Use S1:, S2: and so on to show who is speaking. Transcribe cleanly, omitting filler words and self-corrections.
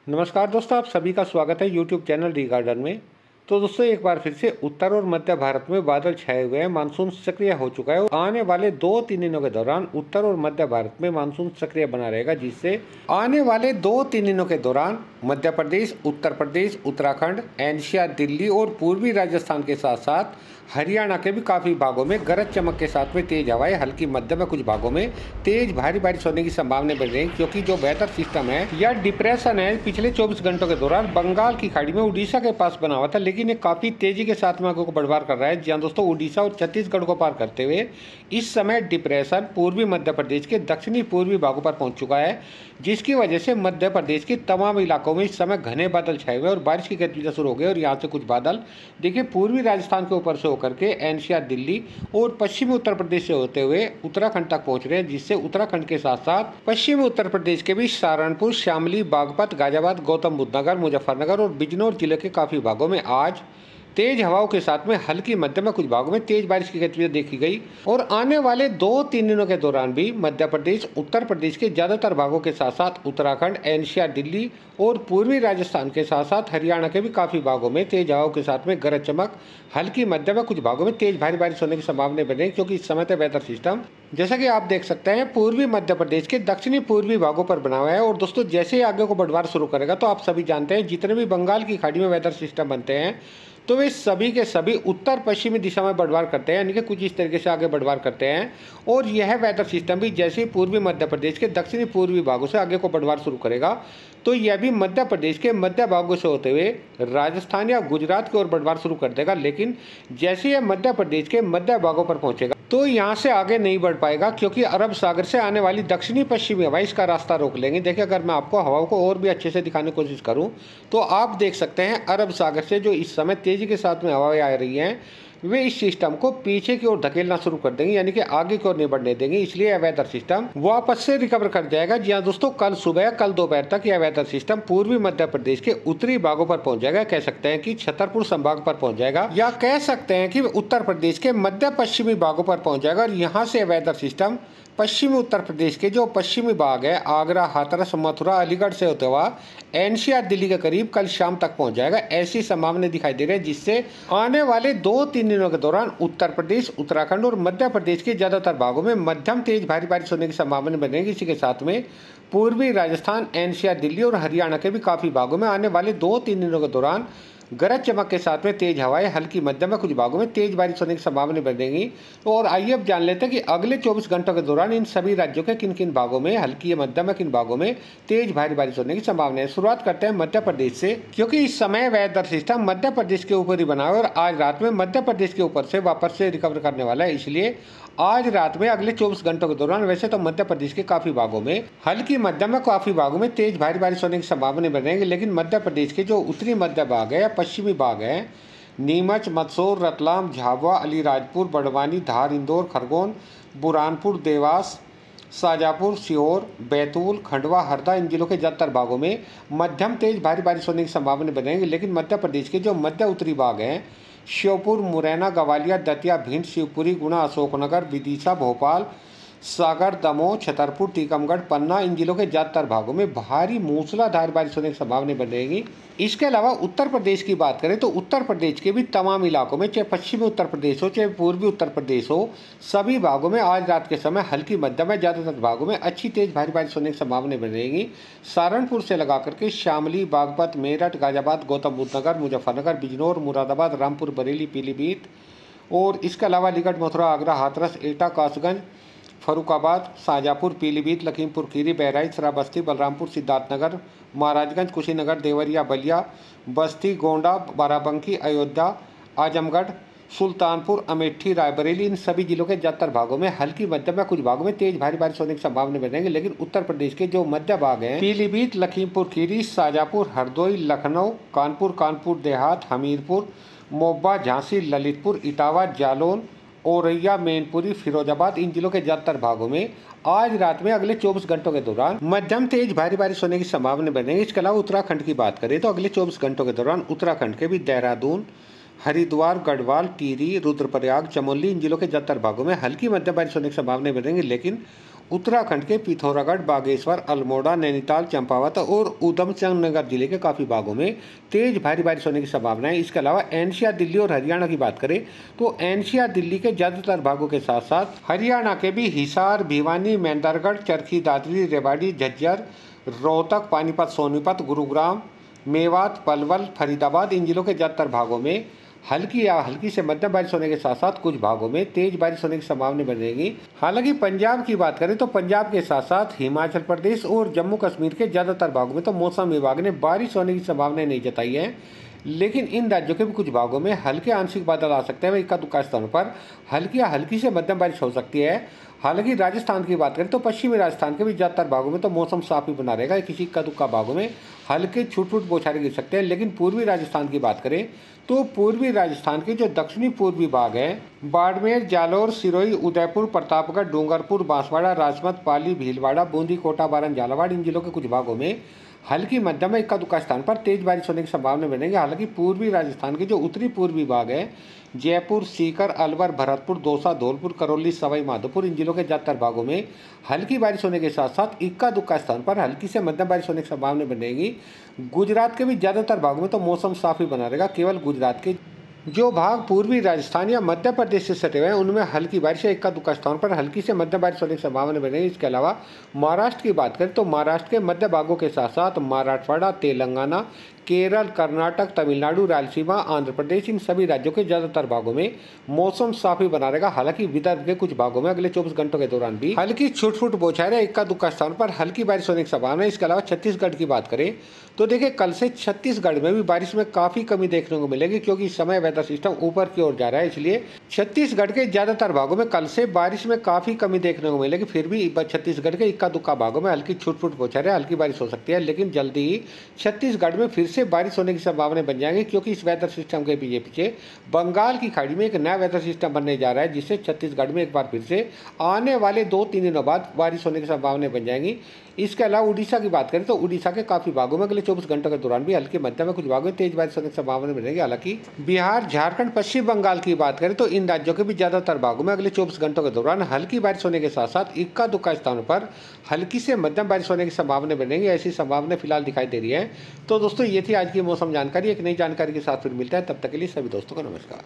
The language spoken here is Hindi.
S1: नमस्कार दोस्तों, आप सभी का स्वागत है यूट्यूब चैनल डी गार्डन में। तो दोस्तों, एक बार फिर से उत्तर और मध्य भारत में बादल छाए हुए हैं। मानसून सक्रिय हो चुका है और आने वाले 2-3 दिनों के दौरान उत्तर और मध्य भारत में मानसून सक्रिय बना रहेगा, जिससे आने वाले 2-3 दिनों के दौरान मध्य प्रदेश, उत्तर प्रदेश, उत्तराखंड, एनसीआर, दिल्ली और पूर्वी राजस्थान के साथ साथ हरियाणा के भी काफ़ी भागों में गरज चमक के साथ में तेज हवाएं, हल्की मध्यम में कुछ भागों में तेज भारी बारिश होने की संभावना बढ़ रही है, क्योंकि जो वेदर सिस्टम है या डिप्रेशन है पिछले 24 घंटों के दौरान बंगाल की खाड़ी में उड़ीसा के पास बना हुआ था, लेकिन ये काफ़ी तेजी के साथ में आगे को बढ़वार कर रहा है। जहाँ दोस्तों उड़ीसा और छत्तीसगढ़ को पार करते हुए इस समय डिप्रेशन पूर्वी मध्य प्रदेश के दक्षिणी पूर्वी भागों पर पहुंच चुका है, जिसकी वजह से मध्य प्रदेश के तमाम इलाकों में इस समय घने बादल छाए हुए और बारिश की गतिविधियां शुरू हो गई। और यहाँ से कुछ बादल देखिए पूर्वी राजस्थान के ऊपर से होकर के एनसीआर, दिल्ली और पश्चिमी उत्तर प्रदेश से होते हुए उत्तराखंड तक पहुंच रहे हैं, जिससे उत्तराखंड के साथ साथ पश्चिमी उत्तर प्रदेश के भी सहारनपुर, शामली, बागपत, गाजियाबाद, गौतम बुद्ध नगर, मुजफ्फरनगर और बिजनौर जिले के काफी भागों में आज तेज हवाओं के साथ में हल्की मध्यम में कुछ भागों में तेज बारिश की गतिविधियां देखी गई। और आने वाले 2-3 दिनों के दौरान भी मध्य प्रदेश, उत्तर प्रदेश के ज्यादातर भागों के साथ साथ उत्तराखंड, एनसीआर, दिल्ली और पूर्वी राजस्थान के साथ साथ हरियाणा के भी काफी भागों में तेज हवाओं के साथ में गरज चमक, हल्की मध्यम में कुछ भागों में तेज भारी बारिश होने की संभावना बने, क्योंकि इस समय वेदर सिस्टम जैसा कि आप देख सकते हैं पूर्वी मध्य प्रदेश के दक्षिणी पूर्वी भागों पर बना हुआ है। और दोस्तों, जैसे ही आगे को बढ़वार शुरू करेगा तो आप सभी जानते हैं जितने भी बंगाल की खाड़ी में वेदर सिस्टम बनते हैं तो वे सभी के सभी उत्तर पश्चिमी दिशा में बढ़वार करते हैं, यानी कि कुछ इस तरीके से आगे बढ़वार करते हैं। और यह वेदर सिस्टम भी जैसे ही पूर्वी मध्य प्रदेश के दक्षिणी पूर्वी भागों से आगे को बढ़वार शुरू करेगा तो यह भी मध्य प्रदेश के मध्य भागों से होते हुए राजस्थान या गुजरात की ओर बढ़वार शुरू कर देगा। लेकिन जैसे यह मध्य प्रदेश के मध्य भागों पर पहुंचेगा तो यहाँ से आगे नहीं बढ़ पाएगा, क्योंकि अरब सागर से आने वाली दक्षिणी पश्चिमी हवाएं इसका रास्ता रोक लेंगे। देखिए, अगर मैं आपको हवाओं को और भी अच्छे से दिखाने की कोशिश करूँ तो आप देख सकते हैं अरब सागर से जो इस समय तेजी के साथ में हवाएं आ रही हैं वे इस सिस्टम को पीछे की ओर धकेलना शुरू कर देंगे, यानी कि आगे की ओर नहीं बढ़ने देंगे। इसलिए यह वेदर सिस्टम वापस से रिकवर कर जाएगा। जी हाँ दोस्तों, कल सुबह कल दोपहर तक यह वेदर सिस्टम पूर्वी मध्य प्रदेश के उत्तरी भागों पर पहुंच जाएगा। कह सकते हैं कि छतरपुर संभाग पर पहुंच जाएगा, या कह सकते हैं कि उत्तर प्रदेश के मध्य पश्चिमी भागों पर पहुंच जाएगा। और यहाँ से वेदर सिस्टम पश्चिमी उत्तर प्रदेश के जो पश्चिमी भाग है आगरा, हाथरस, मथुरा, अलीगढ़ से होते हुआ एनसीआर, दिल्ली के करीब कल शाम तक पहुंच जाएगा, ऐसी संभावना दिखाई दे रही है। जिससे आने वाले 2-3 दिनों के दौरान उत्तर प्रदेश, उत्तराखंड और मध्य प्रदेश के ज्यादातर भागों में मध्यम तेज भारी बारिश होने की संभावना बनेगी। इसी के साथ में पूर्वी राजस्थान, एनसीआर, दिल्ली और हरियाणा के भी काफी भागों में आने वाले 2-3 दिनों के दौरान गरज चमक के साथ में तेज हवाएं, हल्की मध्यम में कुछ भागों में तेज बारिश होने की संभावना बनेगी। तो और आइए अब जान लेते हैं कि अगले 24 घंटों के दौरान इन सभी राज्यों के किन किन भागों में हल्की या मध्यम में किन भागों में तेज भारी बारिश होने की संभावना है। शुरुआत करते हैं मध्य प्रदेश से, क्योंकि इस समय वेदर सिस्टम मध्य प्रदेश के ऊपर ही बना है और आज रात में मध्य प्रदेश के ऊपर से वापस से रिकवर करने वाला है। इसलिए आज रात में अगले 24 घंटों के दौरान वैसे तो मध्य प्रदेश के काफी भागों में हल्की मध्यम में काफी भागों में तेज भारी बारिश होने की संभावना बनेगी। लेकिन मध्य प्रदेश के जो उत्तरी मध्य भाग है या पश्चिमी भाग है, नीमच, मंदसौर, रतलाम, झाबुआ, अलीराजपुर, बड़वानी, धार, इंदौर, खरगोन, बुरहानपुर, देवास, शाजापुर, सीहोर, बैतूल, खंडवा, हरदा, इन जिलों के ज्यादातर भागों में मध्यम तेज भारी बारिश होने की संभावना बनेगी। लेकिन मध्य प्रदेश के जो मध्य उत्तरी भाग हैं, श्योपुर, मुरैना, ग्वालियर, दतिया, भिंड, शिवपुरी, गुना, अशोकनगर, विदिशा, भोपाल, सागर, दमोह, छतरपुर, टीकमगढ़, पन्ना, इन जिलों के ज्यादातर भागों में भारी मूसलाधार बारिश होने की संभावना बनेगी। इसके अलावा उत्तर प्रदेश की बात करें तो उत्तर प्रदेश के भी तमाम इलाकों में, चाहे पश्चिमी उत्तर प्रदेश हो चाहे पूर्वी उत्तर प्रदेश हो, सभी भागों में आज रात के समय हल्की मध्यम में ज्यादातर भागों में अच्छी तेज भारी बारिश होने की संभावना बनेगी। सहारनपुर से लगा करके शामली, बागपत, मेरठ, गाजियाबाद, गौतम बुद्ध नगर, मुजफ्फरनगर, बिजनौर, मुरादाबाद, रामपुर, बरेली, पीलीभीत और इसके अलावा अलीगढ़, मथुरा, आगरा, हाथरस, एटा, कासगंज, फरुखाबाद, शाजापुर, पीलीभीत, लखीमपुर खीरी, बहराइच, श्रावस्ती, बलरामपुर, सिद्धार्थनगर, महाराजगंज, कुशीनगर, देवरिया, बलिया, बस्ती, गोंडा, बाराबंकी, अयोध्या, आजमगढ़, सुल्तानपुर, अमेठी, रायबरेली, इन सभी जिलों के ज्यादातर भागों में हल्की मध्यम में कुछ भागों में तेज भारी बारिश होने की संभावना बनेगी। लेकिन उत्तर प्रदेश के जो मध्य भाग हैं, पीलीभीत, लखीमपुर खीरी, शाजापुर, हरदोई, लखनऊ, कानपुर, कानपुर देहात, हमीरपुर, मोबा, झांसी, ललितपुर, इटावा, जालौन, औरैया, मैनपुरी, फिरोजाबाद, इन जिलों के ज्यादातर भागों में आज रात में अगले 24 घंटों के दौरान मध्यम तेज भारी बारिश होने की संभावना बनेगी। इसके अलावा उत्तराखंड की बात करें तो अगले 24 घंटों के दौरान उत्तराखंड के भी देहरादून, हरिद्वार, गढ़वाल, टिहरी, रुद्रप्रयाग, चमोली, इन जिलों के ज्यादातर भागों में हल्की मध्यम बारिश होने की संभावना बनेगी। लेकिन उत्तराखंड के पिथौरागढ़, बागेश्वर, अल्मोड़ा, नैनीताल, चंपावत और उधमसिंह नगर जिले के काफ़ी भागों में तेज भारी बारिश होने की संभावना है। इसके अलावा एनसीआर, दिल्ली और हरियाणा की बात करें तो एनसीआर, दिल्ली के ज़्यादातर भागों के साथ साथ हरियाणा के भी हिसार, भिवानी, मेंढरगढ़, चरखी दादरी, रेवाड़ी, झज्जर, रोहतक, पानीपत, सोनीपत, गुरुग्राम, मेवात, पलवल, फरीदाबाद, इन जिलों के ज़्यादातर भागों में हल्की या हल्की से मध्यम बारिश होने के साथ साथ कुछ भागों में तेज बारिश होने की संभावना बनेगी। हालांकि पंजाब की बात करें तो पंजाब के साथ साथ हिमाचल प्रदेश और जम्मू कश्मीर के ज़्यादातर भागों में तो मौसम विभाग ने बारिश होने की संभावना नहीं जताई है, लेकिन इन राज्यों के भी कुछ भागों में हल्के आंशिक बादल आ सकते हैं। इक्का दुक्का स्थानों पर हल्की या हल्की से मध्यम बारिश हो सकती है। हालांकि राजस्थान की बात करें तो पश्चिमी राजस्थान के भी ज़्यादातर भागों में तो मौसम साफ ही बना रहेगा। किसी इक्का दुक्का भागों में हल्के छूट छूट बौछारें गिर सकते हैं। लेकिन पूर्वी राजस्थान की बात करें तो पूर्वी राजस्थान के जो दक्षिणी पूर्वी भाग है, बाड़मेर, जालौर, सिरोही, उदयपुर, प्रतापगढ़, डूंगरपुर, बांसवाड़ा, राजमत, पाली, भीलवाड़ा, बूंदी, कोटा, बारन, झालावाड़, इन जिलों के कुछ भागों में हल्की मध्यम इक्का दुक्का स्थान पर तेज बारिश होने की संभावना बनेगी। हालांकि पूर्वी राजस्थान के जो उत्तरी पूर्वी भाग है, जयपुर, सीकर, अलवर, भरतपुर, दौसा, धौलपुर, करौली, सवाई माधोपुर, इन जिलों के ज़्यादातर भागों में हल्की बारिश होने के साथ साथ इक्का दुक्का स्थान पर हल्की से मध्यम बारिश होने की संभावना बनेगी। गुजरात के भी ज़्यादातर भागों में तो मौसम साफ ही बना रहेगा। केवल गुजरात के जो भाग पूर्वी राजस्थान या मध्य प्रदेश से सटे हुए हैं उनमें हल्की बारिश या इक्का दुक्का स्थान पर हल्की से मध्यम बारिश होने की संभावना बनेगी। इसके अलावा महाराष्ट्र की बात करें तो महाराष्ट्र के मध्य भागों के साथ साथ मराठवाड़ा, तेलंगाना, केरल, कर्नाटक, तमिलनाडु, रायलसीमा, आंध्र प्रदेश, इन सभी राज्यों के ज़्यादातर भागों में मौसम साफ ही बना रहेगा। हालांकि विदर्भ के कुछ भागों में अगले 24 घंटों के दौरान भी हल्की छूट छूट बौछारें, इक्का दुक्का स्थान पर हल्की बारिश होने की संभावना है। इसके अलावा छत्तीसगढ़ की बात करें तो देखिए, कल से छत्तीसगढ़ में भी बारिश में काफ़ी कमी देखने को मिलेगी, क्योंकि इस समय वेदर सिस्टम ऊपर की ओर जा रहा है। इसलिए छत्तीसगढ़ के ज़्यादातर भागों में कल से बारिश में काफ़ी कमी देखने को मिलेगी। फिर भी छत्तीसगढ़ के इक्का दुक्का भागों में हल्की छूट छूट बौछारें, हल्की बारिश हो सकती है। लेकिन जल्दी ही छत्तीसगढ़ में फिर से बारिश होने की संभावना बन जाएंगी, क्योंकि इस वेदर सिस्टम के पीछे बंगाल की खाड़ी में एक नया वेदर सिस्टम बनने जा रहा है, जिससे छत्तीसगढ़ में एक बार फिर से आने वाले 2-3 दिनों बाद बारिश होने की संभावना बन जाएंगी। इसके अलावा उड़ीसा की बात करें तो उड़ीसा के काफ़ी भागों में अगले 24 घंटों के दौरान भी हल्के मध्यम में कुछ भागों में तेज बारिश होने की संभावना बनेगी। हालांकि बिहार, झारखंड, पश्चिम बंगाल की बात करें तो इन राज्यों के भी ज़्यादातर भागों में अगले 24 घंटों के दौरान हल्की बारिश होने के साथ साथ इक्का दुक्का स्थानों पर हल्की से मध्यम बारिश होने की संभावना बनेगी। ऐसी संभावना फिलहाल दिखाई दे रही है। तो दोस्तों, ये थी आज की मौसम जानकारी। एक नई जानकारी के साथ फिर मिलता है, तब तक के लिए सभी दोस्तों को नमस्कार।